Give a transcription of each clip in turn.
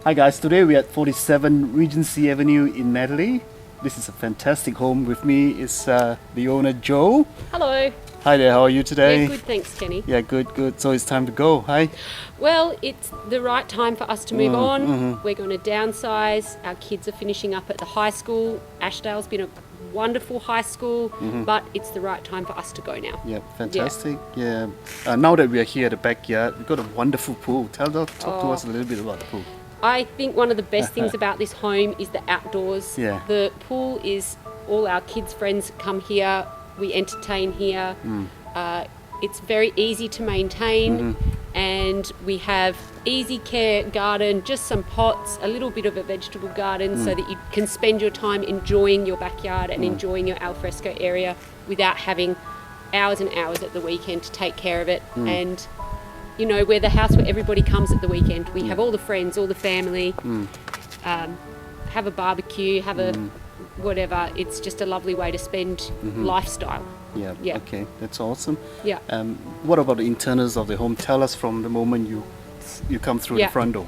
Hi guys, today we're at 47 Regency Avenue in Madeley. This is a fantastic home. With me is the owner, Joe. Hello. Hi there, how are you today? Yeah, good, thanks, Kenny. Yeah, good. So it's time to go, hi? Well, it's the right time for us to move on. We're going to downsize. Our kids are finishing up at the high school. Ashdale's been a wonderful high school, but it's the right time for us to go now. Yeah, fantastic. Yeah. Now that we are here at the backyard, we've got a wonderful pool. Talk to us a little bit about the pool. I think one of the best things about this home is the outdoors. Yeah. The pool is all our kids' friends come here. We entertain here. It's very easy to maintain, and we have easy care garden, just some pots, a little bit of a vegetable garden, so that you can spend your time enjoying your backyard and enjoying your alfresco area without having hours and hours at the weekend to take care of it. And you know, we're the house where everybody comes at the weekend. We have all the friends, all the family, have a barbecue, have a whatever. It's just a lovely way to spend lifestyle. Yeah, okay, that's awesome. Yeah. What about the internals of the home? Tell us from the moment you come through the front door.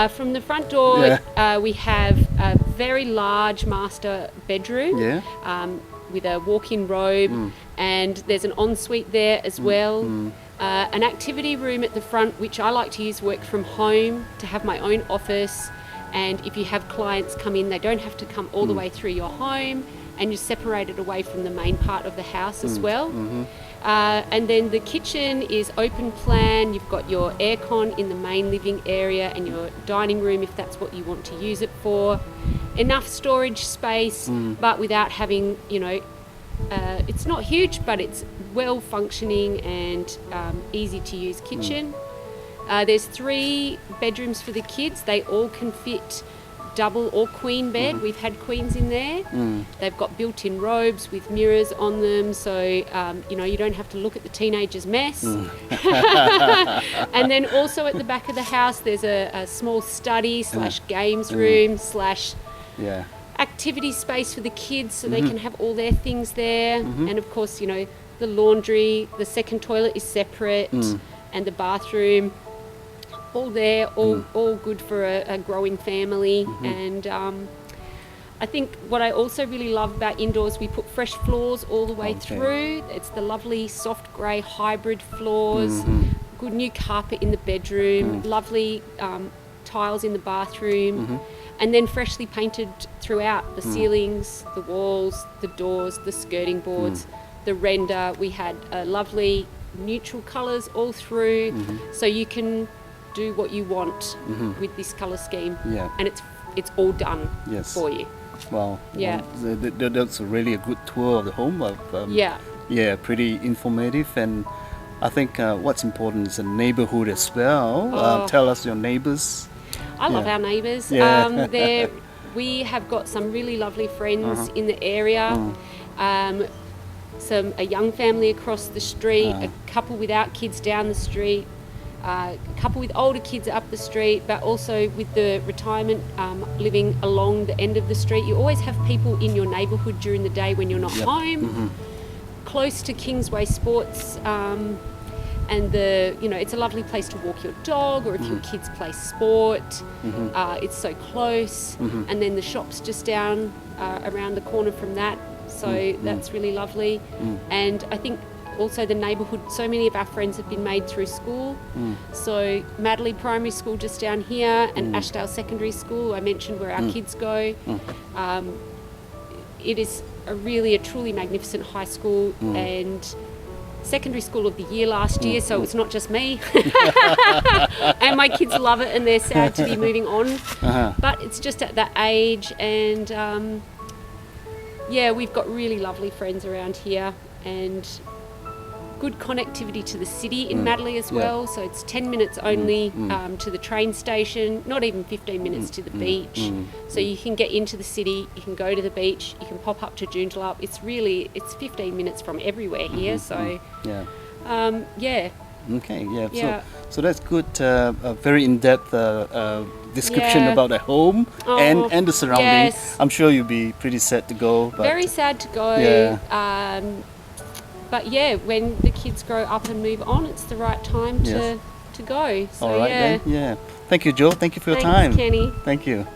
From the front door, we have a very large master bedroom with a walk-in robe, and there's an ensuite there as well. An activity room at the front, which I like to use work from home to have my own office. And if you have clients come in, they don't have to come all the way through your home, and you're separated away from the main part of the house as well. And then the kitchen is open plan. You've got your aircon in the main living area and your dining room if that's what you want to use it for. Enough storage space, but without having, you know, it's not huge, but it's well functioning and easy to use kitchen. There's 3 bedrooms for the kids. They all can fit double or queen bed. We've had queens in there. They've got built-in robes with mirrors on them, so you know, you don't have to look at the teenagers' mess. And then also at the back of the house, there's a small study / games room / activity space for the kids, so they can have all their things there. And of course, you know, the laundry, the second toilet is separate, and the bathroom, all there, all good for a growing family. And I think what I also really love about indoors, we put fresh floors all the way through. It's the lovely soft grey hybrid floors, good new carpet in the bedroom, lovely tiles in the bathroom, and then freshly painted throughout the ceilings, the walls, the doors, the skirting boards, the render. We had lovely neutral colours all through, so you can do what you want with this colour scheme, and it's all done for you. Wow. That's really a good tour of the home. Pretty informative, and I think what's important is the neighbourhood as well. Tell us your neighbours. I love our neighbours. We have got some really lovely friends in the area. A young family across the street, a couple without kids down the street, a couple with older kids up the street, but also with the retirement living along the end of the street. You always have people in your neighbourhood during the day when you're not home, close to Kingsway Sports, and it's a lovely place to walk your dog, or if your kids play sport, it's so close. And then the shop's just down around the corner from that. So that's really lovely. And I think also the neighbourhood, so many of our friends have been made through school. So Madeley Primary School just down here, and Ashdale Secondary School, I mentioned, where our kids go. It is a truly magnificent high school, and secondary school of the year last year, so it's not just me. And my kids love it, and they're sad to be moving on. But it's just at that age, and we've got really lovely friends around here, and good connectivity to the city in Madeley as well. So it's 10 minutes only to the train station, not even 15 minutes to the beach. So you can get into the city, you can go to the beach, you can pop up to Joondalup. It's 15 minutes from everywhere here. So So that's good. A very in-depth description about the home and the surroundings. I'm sure you'll be pretty sad to go. But very sad to go. But when the kids grow up and move on, it's the right time to go. So All right then. Thank you, Joe. Thank you for your Thanks, time. Kenny. Thank you.